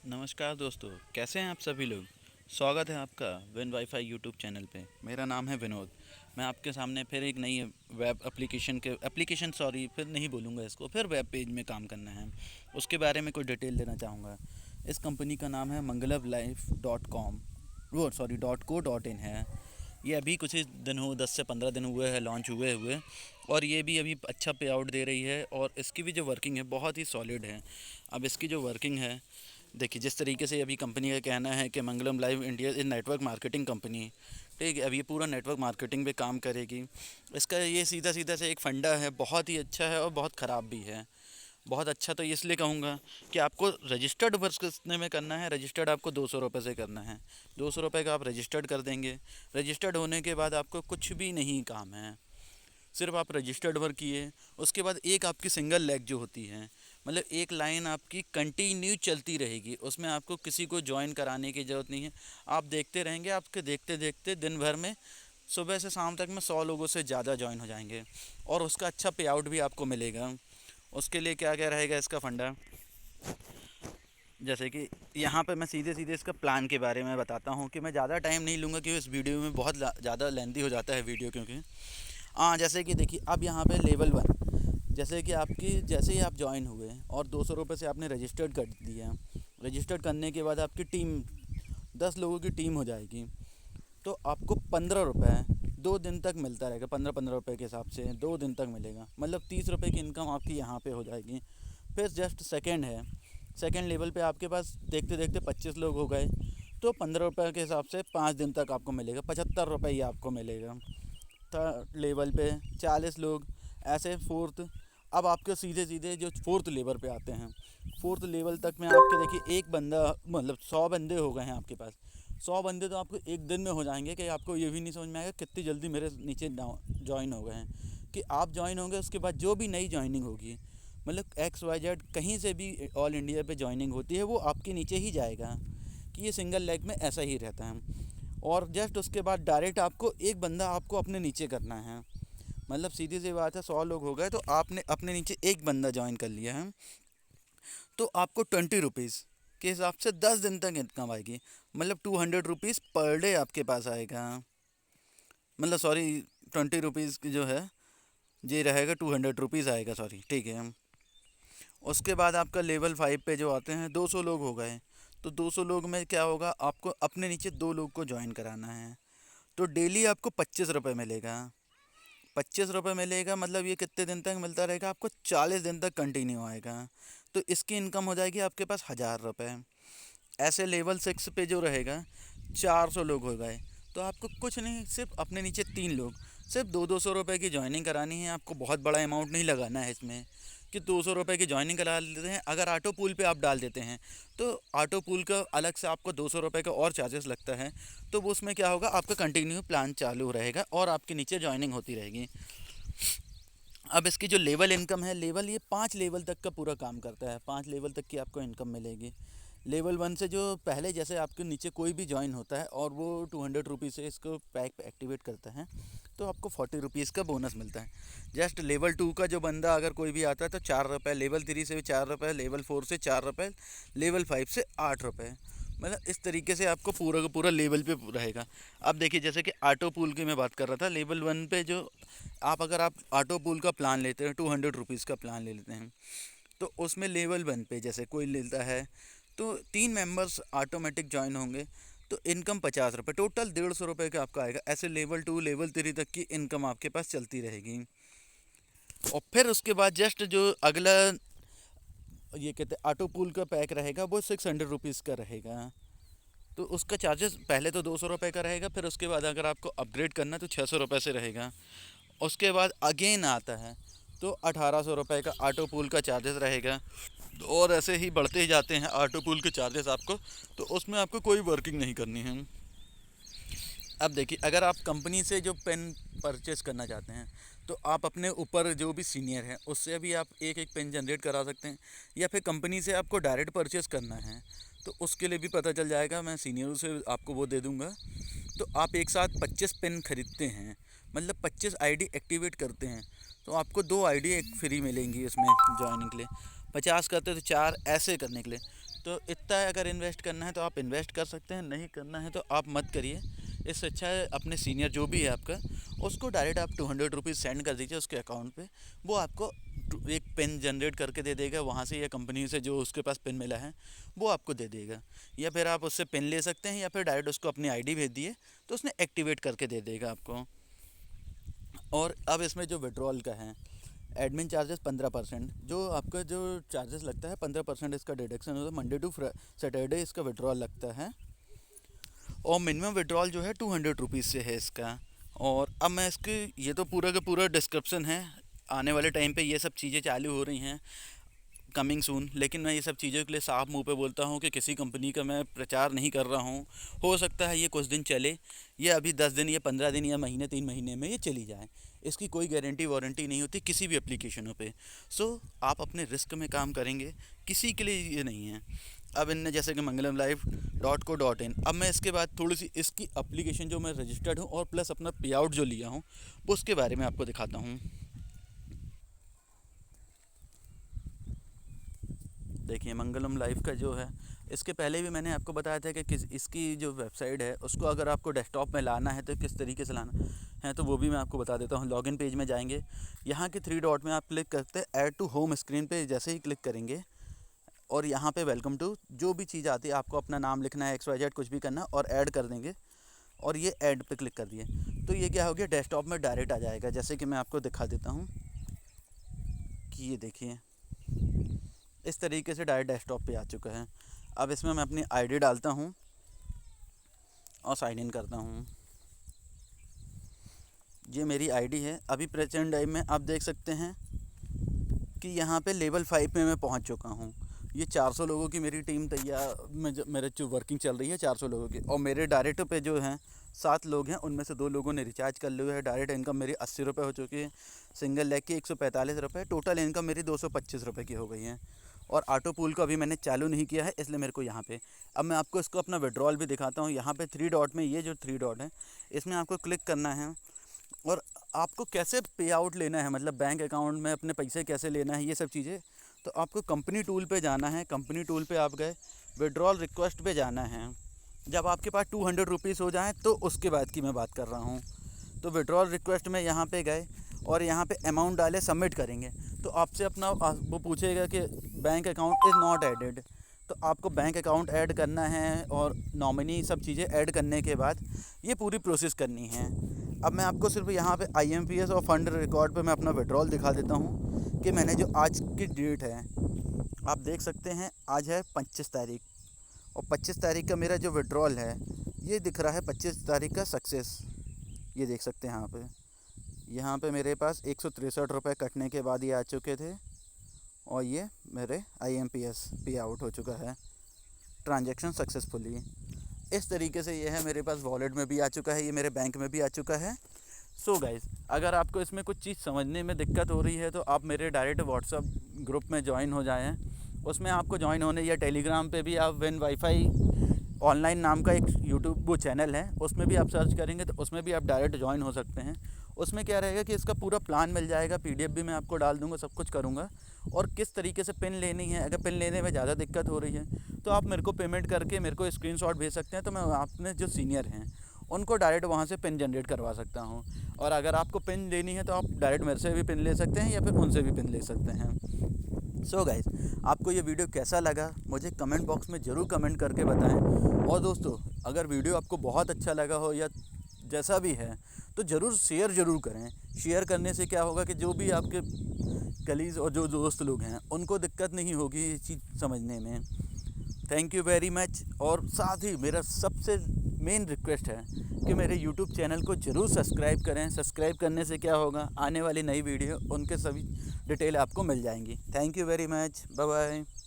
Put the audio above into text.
नमस्कार दोस्तों, कैसे हैं आप सभी लोग। स्वागत है आपका विन वाईफाई यूट्यूब चैनल पे। मेरा नाम है विनोद। मैं आपके सामने फिर एक नई वेब एप्लीकेशन फिर नहीं बोलूँगा इसको, फिर वेब पेज में काम करना है, उसके बारे में कोई डिटेल देना चाहूँगा। इस कंपनी का नाम है mangalavlife.com, वो सॉरी .co.in है। ये अभी कुछ ही दिन हो 10 से 15 दिन हुए हैं लॉन्च हुए हुए, और ये भी अभी अच्छा पे आउट दे रही है, और इसकी भी जो वर्किंग है बहुत ही सॉलिड है। अब इसकी जो वर्किंग है, देखिए जिस तरीके से अभी कंपनी का कहना है कि Mangalam live India is network marketing company. ठीक है, अब ये पूरा नेटवर्क मार्केटिंग पे काम करेगी। इसका ये सीधा सीधा से एक फंडा है, बहुत ही अच्छा है और बहुत ख़राब भी है। बहुत अच्छा तो इसलिए कहूँगा कि आपको रजिस्टर्ड वर्क कितने में करना है। रजिस्टर्ड आपको 200 रुपये से करना है। 200 रुपये का आप रजिस्टर्ड कर देंगे। रजिस्टर्ड होने के बाद आपको कुछ भी नहीं काम है, सिर्फ आप रजिस्टर्ड वर्क किए। उसके बाद एक आपकी सिंगल लेग जो होती है, मतलब एक लाइन आपकी कंटिन्यू चलती रहेगी, उसमें आपको किसी को ज्वाइन कराने की ज़रूरत नहीं है। आप देखते रहेंगे, आपके देखते देखते दिन भर में सुबह से शाम तक में 100 लोगों से ज़्यादा ज्वाइन हो जाएंगे, और उसका अच्छा पे आउट भी आपको मिलेगा। उसके लिए क्या क्या रहेगा इसका फंडा, जैसे कि यहाँ पे मैं सीधे सीधे इसका प्लान के बारे में बताता हूँ कि मैं ज़्यादा टाइम नहीं लूँगा, क्योंकि इस वीडियो में बहुत ज़्यादा लेंथी हो जाता है वीडियो, क्योंकि हाँ जैसे कि देखिए अब यहाँ पे लेवल 1, जैसे कि आपकी जैसे ही आप ज्वाइन हुए और 200 रुपये से आपने रजिस्टर्ड कर दिया। रजिस्टर्ड करने के बाद आपकी टीम 10 लोगों की टीम हो जाएगी, तो आपको 15 रुपये 2 दिन तक मिलता रहेगा। 15-15 रुपये के हिसाब से 2 दिन तक मिलेगा, मतलब 30 रुपये की इनकम आपकी यहाँ पे हो जाएगी। फिर जस्ट सेकेंड है, सेकेंड लेवल पे आपके पास देखते देखते 25 लोग हो गए, तो 15 रुपये के हिसाब से 5 दिन तक आपको मिलेगा, 75 रुपये ही आपको मिलेगा। थर्ड लेवल पे 40 लोग, ऐसे फोर्थ। अब आपके सीधे सीधे जो फोर्थ लेवल पे आते हैं, फोर्थ लेवल तक में आपके देखिए एक बंदा, मतलब 100 बंदे हो गए हैं आपके पास। 100 बंदे तो आपको एक दिन में हो जाएंगे, कि आपको ये भी नहीं समझ में आएगा कितनी जल्दी मेरे नीचे ज्वाइन हो गए हैं। कि आप ज्वाइन होंगे, उसके बाद जो भी नई ज्वाइनिंग होगी, मतलब XYZ कहीं से भी ऑल इंडिया पे ज्वाइनिंग होती है, वो आपके नीचे ही जाएगा। कि ये सिंगल लेग में ऐसा ही रहता है। और जस्ट उसके बाद डायरेक्ट आपको एक बंदा आपको अपने नीचे करना है। मतलब सीधी सी बात है, 100 लोग हो गए तो आपने अपने नीचे एक बंदा ज्वाइन कर लिया है, तो आपको 20 रुपीज़ के हिसाब से 10 दिन तक इनकम आएगी। मतलब 200 रुपीज़ पर डे आपके पास आएगा। मतलब सॉरी, 20 रुपीज़ जो है ये रहेगा, 200 रुपीज़ आएगा, सॉरी, ठीक है। उसके बाद आपका लेवल 5 पे जो आते हैं, 200 लोग हो गए, तो 200 लोग में क्या होगा, आपको अपने नीचे 2 लोग को ज्वाइन कराना है। तो डेली आपको 25 रुपये मिलेगा। 25 रुपये मिलेगा, मतलब ये कितने दिन तक मिलता रहेगा आपको, 40 दिन तक कंटिन्यू आएगा। तो इसकी इनकम हो जाएगी आपके पास 1000 रुपये। ऐसे लेवल 6 पे जो रहेगा, 400 लोग हो गए, तो आपको कुछ नहीं, सिर्फ अपने नीचे 3 लोग, सिर्फ 200 रुपये की ज्वाइनिंग करानी है। आपको बहुत बड़ा अमाउंट नहीं लगाना है इसमें, कि 200 रुपये की ज्वाइनिंग करा लेते हैं। अगर ऑटो पूल पे आप डाल देते हैं, तो ऑटो पूल का अलग से आपको 200 रुपये का और चार्जेस लगता है। तो वो उसमें क्या होगा, आपका कंटिन्यू प्लान चालू रहेगा और आपके नीचे ज्वाइनिंग होती रहेगी। अब इसकी जो लेवल इनकम है, लेवल ये 5 लेवल तक का पूरा काम करता है। 5 लेवल तक की आपको इनकम मिलेगी। लेवल 1 से जो पहले, जैसे आपके नीचे कोई भी ज्वाइन होता है और वो 200 रुपीज़ से इसको पैक एक्टिवेट करता है, तो आपको 40 रुपीज़ का बोनस मिलता है। जस्ट लेवल 2 का जो बंदा अगर कोई भी आता है, तो 4 रुपये, लेवल 3 से भी 4 रुपये, लेवल 4 से 4 रुपये, लेवल 5 से 8 रुपये। मतलब इस तरीके से आपको पूरा का पूरा लेवल पे रहेगा। अब देखिए, जैसे कि ऑटो पूल की मैं बात कर रहा था, लेवल 1 पे जो अगर आप ऑटो पूल का प्लान लेते हैं, 200 रुपीज़ का प्लान ले लेते हैं, तो उसमें लेवल 1 पे जैसे कोई लेता है, तो 3 मेंबर्स ऑटोमेटिक ज्वाइन होंगे, तो इनकम 50 रुपये, टोटल 150 रुपये का आपका आएगा। ऐसे लेवल 2 लेवल 3 तक की इनकम आपके पास चलती रहेगी। और फिर उसके बाद जस्ट जो अगला, ये कहते हैं ऑटो पूल का पैक रहेगा, वो 600 रुपीज़ का रहेगा। तो उसका चार्जेस पहले तो 200 रुपये का रहेगा, फिर उसके बाद अगर आपको अपग्रेड करना है तो 600 रुपये से रहेगा। उसके बाद अगेन आता है, तो 1800 रुपये का ऑटो पूल का चार्जेस रहेगा। और ऐसे ही बढ़ते ही जाते हैं ऑटो पूल के चार्जेस आपको। तो उसमें आपको कोई वर्किंग नहीं करनी है। अब देखिए, अगर आप कंपनी से जो पेन परचेस करना चाहते हैं, तो आप अपने ऊपर जो भी सीनियर है उससे भी आप एक एक पेन जनरेट करा सकते हैं, या फिर कंपनी से आपको डायरेक्ट परचेस करना है, तो उसके लिए भी पता चल जाएगा। मैं सीनियरों से आपको वो दे दूँगा। तो आप एक साथ 25 पेन खरीदते हैं, मतलब 25 आईडी एक्टिवेट करते हैं, तो आपको 2 आईडी एक फ्री मिलेंगी इसमें ज्वाइनिंग के लिए। 50 करते तो 4, ऐसे करने के लिए। तो इतना अगर इन्वेस्ट करना है तो आप इन्वेस्ट कर सकते हैं, नहीं करना है तो आप मत करिए। इससे अच्छा है अपने सीनियर जो भी है आपका, उसको डायरेक्ट आप 200 रुपीज़ सेंड कर दीजिए उसके अकाउंट पे। वो आपको एक पिन जनरेट करके दे देगा वहाँ से, या कंपनी से जो उसके पास पिन मिला है वो आपको दे देगा। या फिर आप उससे पिन ले सकते हैं, या फिर डायरेक्ट उसको अपनी आईडी भेज दिए तो उसने एक्टिवेट करके दे देगा आपको। और अब इसमें जो विड्रॉल का है, एडमिन चार्जेस 15%, जो आपका जो चार्जेस लगता है 15% इसका डिडक्शन होता है। मंडे टू सैटरडे इसका विड्रॉल लगता है, और मिनिमम विड्रॉल जो है 200 रुपीज़ से है इसका। और अब मैं इसकी, ये तो पूरा का पूरा डिस्क्रिप्शन है, आने वाले टाइम पे ये सब चीज़ें चालू हो रही हैं, कमिंग सून। लेकिन मैं ये सब चीज़ों के लिए साफ मुंह पे बोलता हूँ कि किसी कंपनी का मैं प्रचार नहीं कर रहा हूँ। हो सकता है ये कुछ दिन चले, ये अभी 10 दिन या 15 दिन या महीने 3 महीने में ये चली जाए, इसकी कोई गारंटी वारंटी नहीं होती किसी भी एप्लीकेशनों पे। सो आप अपने रिस्क में काम करेंगे, किसी के लिए ये नहीं है। अब इनने जैसे कि mangalamlife.co.in, अब मैं इसके बाद थोड़ी सी इसकी एप्लीकेशन जो मैं रजिस्टर्ड हूँ और प्लस अपना पे आउट जो लिया हूँ उसके बारे में आपको दिखाता हूँ। देखिए मंगलम लाइफ का जो है, इसके पहले भी मैंने आपको बताया था कि इसकी जो वेबसाइट है उसको अगर आपको डेस्कटॉप में लाना है तो किस तरीके से लाना है, तो वो भी मैं आपको बता देता हूँ। लॉगिन पेज में जाएंगे, यहाँ के 3 डॉट में आप क्लिक करते हैं, ऐड टू होम स्क्रीन पे जैसे ही क्लिक करेंगे और यहाँ पे वेलकम टू जो भी चीज़ आती है, आपको अपना नाम लिखना है, XYZ कुछ भी करना और ऐड कर देंगे, और ये ऐड पे क्लिक कर दिए तो ये क्या हो गया, डेस्कटॉप में डायरेक्ट आ जाएगा। जैसे कि मैं आपको दिखा देता हूँ कि ये देखिए इस तरीके से डायरेक्ट डेस्कटॉप पे आ चुका है। अब इसमें मैं अपनी आईडी डालता हूँ और साइन इन करता हूँ। ये मेरी आईडी है। अभी प्रेजेंट टाइम में आप देख सकते हैं कि यहाँ पे लेवल 5 में मैं पहुँच चुका हूँ। ये 400 लोगों की मेरी टीम तैयार मेरे जो वर्किंग चल रही है 400 लोगों की, और मेरे डायरेक्ट पे जो हैं 7 लोग हैं, उनमें से 2 लोगों ने रिचार्ज कर लिया है। डायरेक्ट इनकम मेरी 80 रुपये हो चुकी है, सिंगल लेग की 145 रुपये, टोटल इनकम मेरी 225 रुपये की हो गई है। और ऑटो पूल को अभी मैंने चालू नहीं किया है, इसलिए मेरे को यहाँ पे, अब मैं आपको इसको अपना विड्रॉल भी दिखाता हूँ। यहाँ पे 3 डॉट में, ये जो 3 डॉट है इसमें आपको क्लिक करना है, और आपको कैसे पे आउट लेना है, मतलब बैंक अकाउंट में अपने पैसे कैसे लेना है, ये सब चीज़ें। तो आपको कंपनी टूल पे जाना है, कंपनी टूल पे आप गए, विड्रॉल रिक्वेस्ट पे जाना है। जब आपके पास 200 रुपीज़ हो जाएँ तो उसके बाद की मैं बात कर रहा हूँ। तो विड्रॉल रिक्वेस्ट में यहाँ पे गए और यहाँ पे अमाउंट डाले, सबमिट करेंगे तो आपसे अपना वो पूछेगा कि bank account is not added, तो आपको बैंक अकाउंट ऐड करना है और नॉमिनी सब चीज़ें ऐड करने के बाद ये पूरी प्रोसेस करनी है। अब मैं आपको सिर्फ यहाँ पे IMPS और फंड रिकॉर्ड पे मैं अपना विड्रॉल दिखा देता हूँ कि मैंने जो आज की डेट है, आप देख सकते हैं आज है 25 तारीख, और 25 तारीख का मेरा जो विड्रॉल है ये दिख रहा है 25 तारीख का सक्सेस। ये देख सकते हैं यहाँ पे मेरे पास 163 रुपये कटने के बाद ये आ चुके थे, और ये मेरे IMPS पे आउट हो चुका है, ट्रांजैक्शन सक्सेसफुली। इस तरीके से ये है, मेरे पास वॉलेट में भी आ चुका है, ये मेरे बैंक में भी आ चुका है। सो गाइस, अगर आपको इसमें कुछ चीज़ समझने में दिक्कत हो रही है तो आप मेरे डायरेक्ट व्हाट्सअप ग्रुप में ज्वाइन हो जाएं। उसमें आपको ज्वाइन होने, या टेलीग्राम पे भी आप विन वाईफाई ऑनलाइन नाम का एक यूट्यूब वो चैनल है, उसमें भी आप सर्च करेंगे तो उसमें भी आप डायरेक्ट ज्वाइन हो सकते हैं। उसमें क्या रहेगा कि इसका पूरा प्लान मिल जाएगा, PDF भी मैं आपको डाल दूंगा, सब कुछ करूंगा। और किस तरीके से पिन लेनी है, अगर पिन लेने में ज़्यादा दिक्कत हो रही है तो आप मेरे को पेमेंट करके मेरे को स्क्रीनशॉट भेज सकते हैं, तो मैं अपने जो सीनियर हैं उनको डायरेक्ट वहाँ से पिन जनरेट करवा सकता हूँ। और अगर आपको पिन लेनी है तो आप डायरेक्ट मेरे से भी पिन ले सकते हैं या फिर उनसे भी पिन ले सकते हैं। सो गाइस, आपको ये वीडियो कैसा लगा मुझे कमेंट बॉक्स में ज़रूर कमेंट करके बताएं। और दोस्तों, अगर वीडियो आपको बहुत अच्छा लगा हो या जैसा भी है तो ज़रूर शेयर ज़रूर करें। शेयर करने से क्या होगा कि जो भी आपके कलीग और जो दोस्त लोग हैं उनको दिक्कत नहीं होगी ये चीज़ समझने में। Thank you very much. और साथ ही मेरा सबसे मेन रिक्वेस्ट है कि मेरे YouTube चैनल को ज़रूर सब्सक्राइब करें। सब्सक्राइब करने से क्या होगा, आने वाली नई वीडियो उनके सभी डिटेल आपको मिल जाएंगी। Thank you very much, bye bye.